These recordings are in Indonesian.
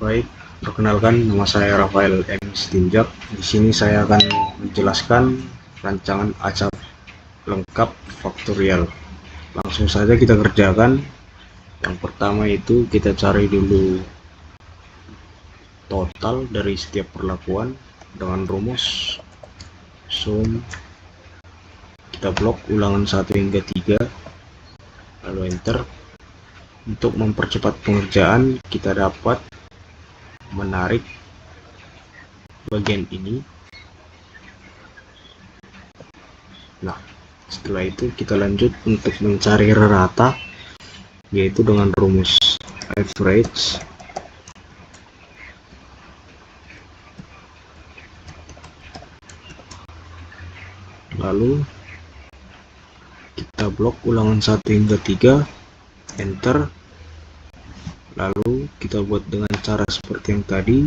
Baik, perkenalkan nama saya Rafael M. Stinjak. Di sini saya akan menjelaskan rancangan acak lengkap faktorial. Langsung saja kita kerjakan. Yang pertama itu kita cari dulu total dari setiap perlakuan dengan rumus sum. Kita blok ulangan 1 hingga 3, lalu enter. Untuk mempercepat pengerjaan, kita dapat menarik bagian ini. Nah, setelah itu kita lanjut untuk mencari rata, yaitu dengan rumus average. Lalu kita blok ulangan 1 hingga 3, enter. Lalu kita buat dengan cara seperti yang tadi.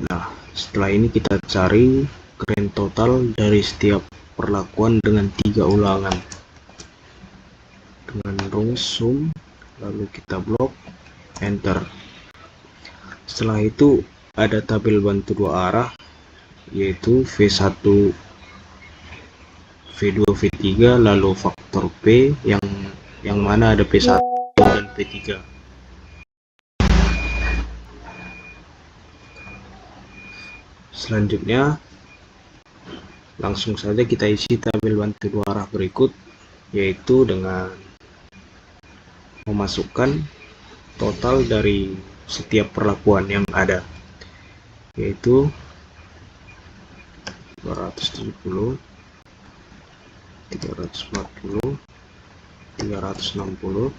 Nah, setelah ini kita cari grand total dari setiap perlakuan dengan 3 ulangan dengan rumus sum, lalu kita blok, enter. Setelah itu ada tabel bantu 2 arah, yaitu V1, V2, V3, lalu faktor P yang mana ada P1 dan P3. Selanjutnya langsung saja kita isi tabel bantu 2 arah berikut, yaitu dengan memasukkan total dari setiap perlakuan yang ada, yaitu 270, 340, 360,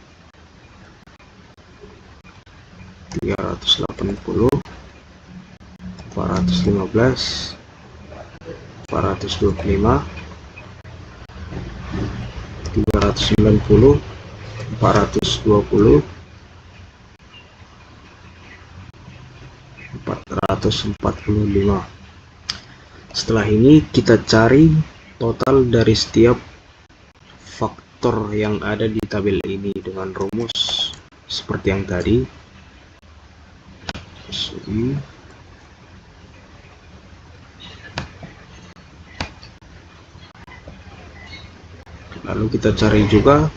380, 415, 425, 390, 420, 445. Setelah ini kita cari total dari setiap faktor yang ada di tabel ini dengan rumus seperti yang tadi. Lalu kita cari juga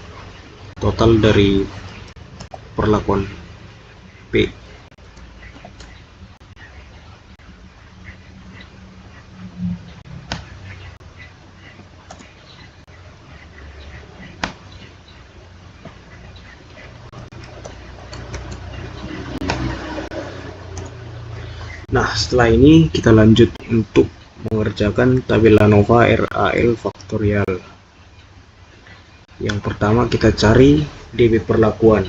total dari perlakuan P. Nah, setelah ini kita lanjut untuk mengerjakan tabel ANOVA RAL faktorial. Yang pertama kita cari DB perlakuan.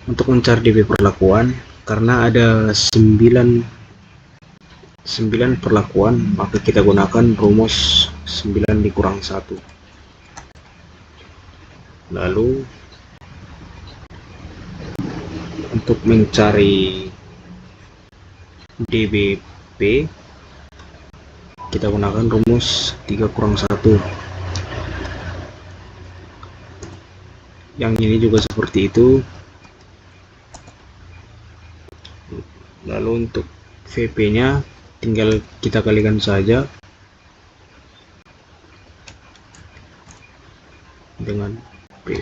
Untuk mencari DB perlakuan, karena ada 9 perlakuan, maka kita gunakan rumus 9 dikurang 1. Lalu untuk mencari DBP, kita gunakan rumus 3 kurang 1. Yang ini juga seperti itu. Lalu untuk VP nya tinggal kita kalikan saja dengan P.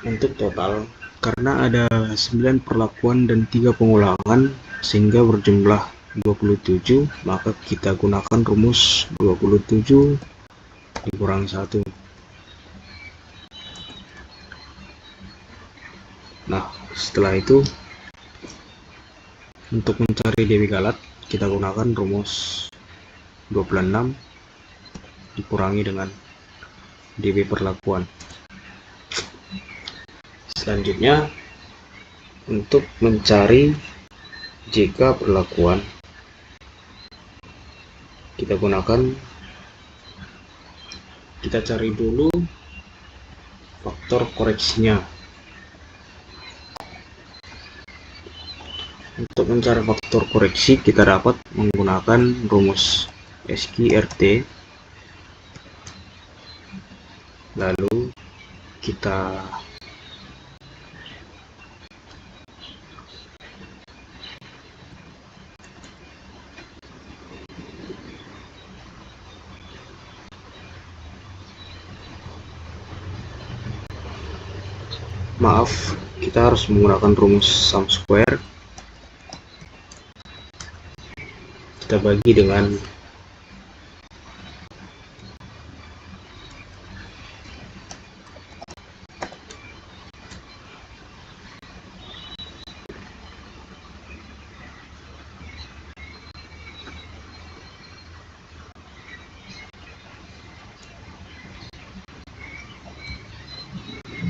Untuk total, karena ada 9 perlakuan dan 3 pengulangan sehingga berjumlah 27, maka kita gunakan rumus 27 dikurang 1. Nah, setelah itu untuk mencari DB galat kita gunakan rumus 26 dikurangi dengan DB perlakuan. Selanjutnya untuk mencari JK perlakuan, kita cari dulu faktor koreksinya. Untuk mencari faktor koreksi kita dapat menggunakan rumus SQRT, lalu kita kita harus menggunakan rumus sum square. Kita bagi dengan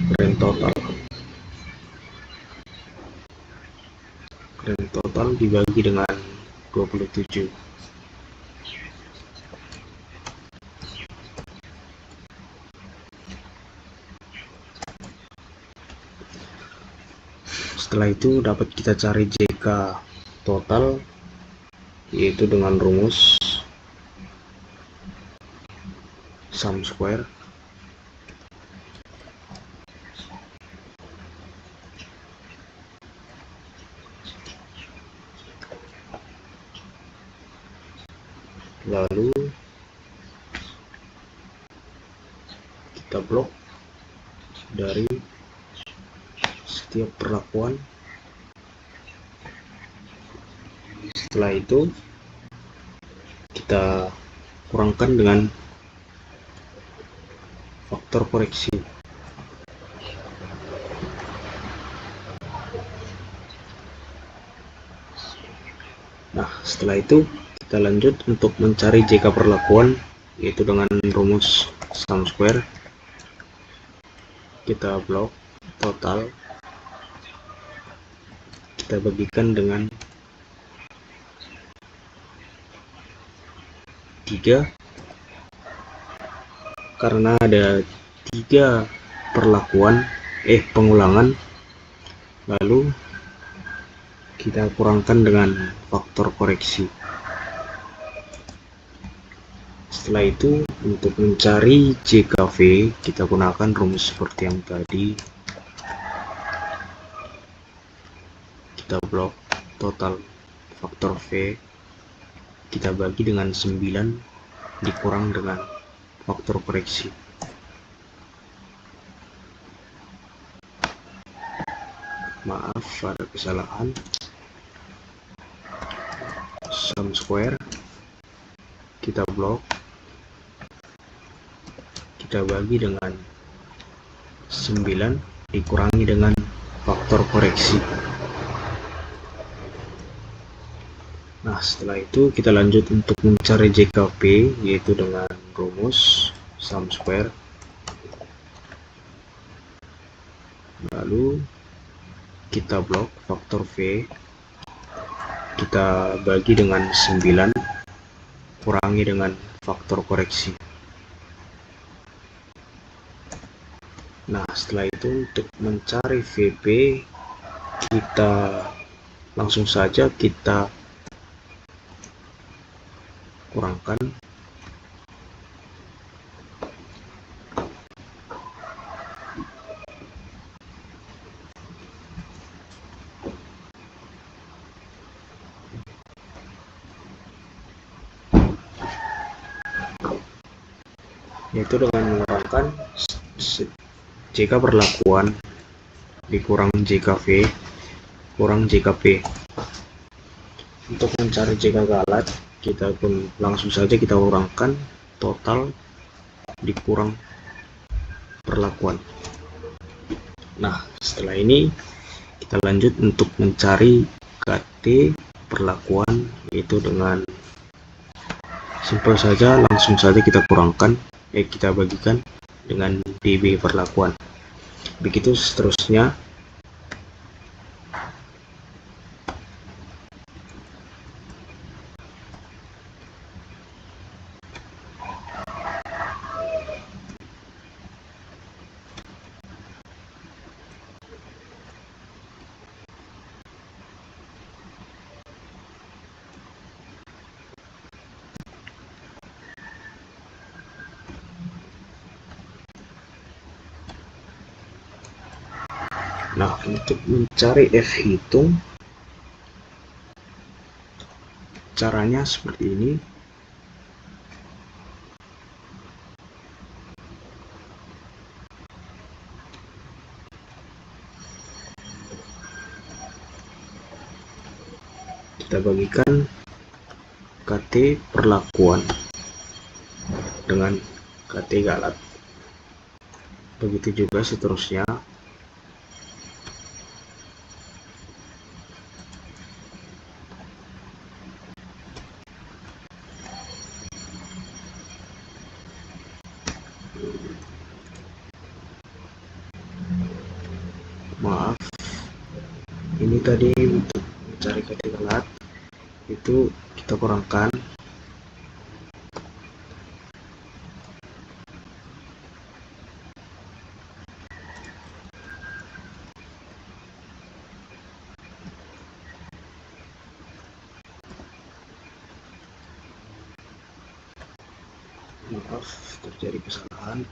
grand total dibagi dengan 27. Setelah itu dapat kita cari JK total, yaitu dengan rumus sum square. Lalu kita blok dari setiap perlakuan. Setelah itu kita kurangkan dengan faktor koreksi. Nah, setelah itu kita lanjut untuk mencari JK perlakuan, yaitu dengan rumus sum square. Kita blok total, kita bagikan dengan 3, karena ada 3 pengulangan. Lalu kita kurangkan dengan faktor koreksi. Setelah itu untuk mencari JKV kita gunakan rumus seperti yang tadi. Kita blok total faktor V, kita bagi dengan 9 dikurang dengan faktor koreksi. Maaf, ada kesalahan. Sum square, kita blok, kita bagi dengan 9 dikurangi dengan faktor koreksi. Nah, setelah itu kita lanjut untuk mencari JKP, yaitu dengan rumus sum square. Lalu kita blok faktor V, kita bagi dengan 9 kurangi dengan faktor koreksi. Nah, setelah itu untuk mencari VP kita langsung saja kita kurangkan yaitu dengan mengurangkan JK perlakuan dikurang JKV kurang JKP. Untuk mencari JK galat kita pun langsung saja kita urangkan total dikurang perlakuan. Nah, setelah ini kita lanjut untuk mencari KT perlakuan, yaitu dengan simpel saja, langsung saja kita kurangkan, kita bagikan dengan DB perlakuan. Begitu seterusnya. Nah, untuk mencari F hitung, caranya seperti ini. Kita bagikan KT perlakuan dengan KT galat. Begitu juga seterusnya. Maaf, ini tadi untuk mencari KT galat itu kita kurangkan. Maaf, terjadi kesalahan.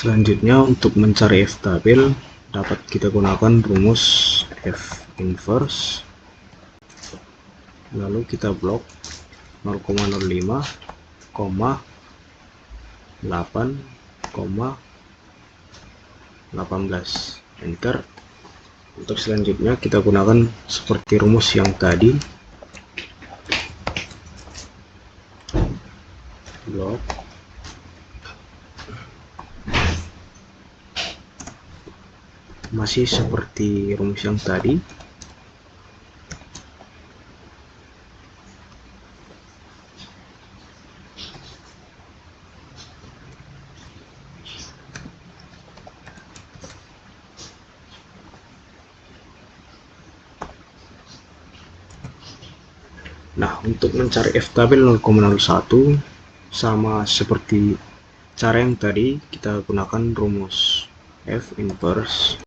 Selanjutnya, untuk mencari F stabil dapat kita gunakan rumus F inverse, lalu kita blok 0,05, 8,18, enter. Untuk selanjutnya kita gunakan seperti rumus yang tadi, blok masih seperti rumus yang tadi. Nah, untuk mencari F stabil 0,01 sama seperti cara yang tadi, kita gunakan rumus F inverse.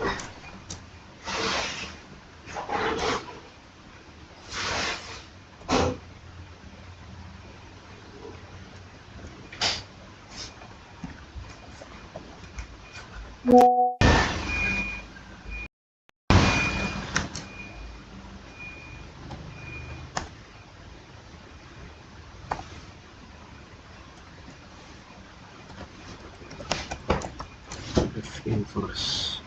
F inverse.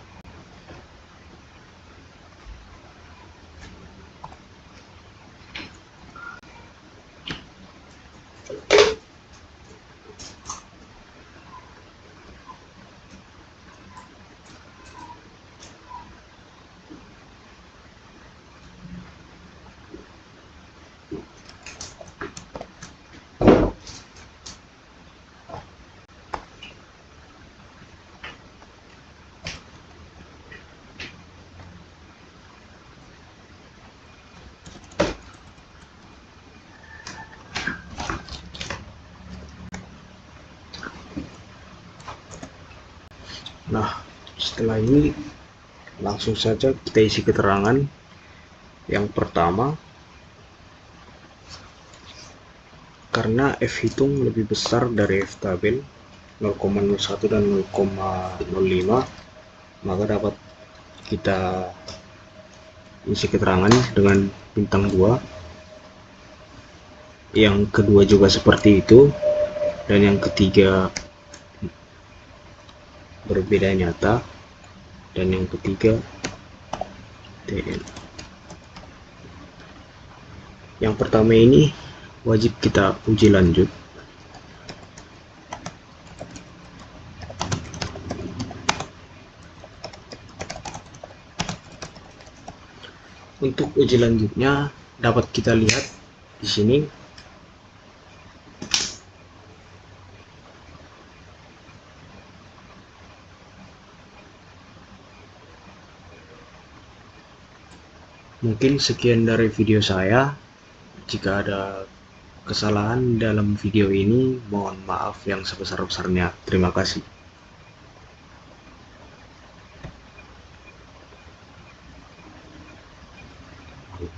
Nah, setelah ini langsung saja kita isi keterangan. Yang pertama, karena F hitung lebih besar dari F stabil 0,01 dan 0,05, maka dapat kita isi keterangan dengan bintang 2. Yang kedua juga seperti itu, dan yang ketiga berbeda nyata, dan yang ketiga TN. Yang pertama ini wajib kita uji lanjut. Untuk uji lanjutnya dapat kita lihat di sini. Mungkin sekian dari video saya. Jika ada kesalahan dalam video ini, mohon maaf yang sebesar-besarnya. Terima kasih. Aduh,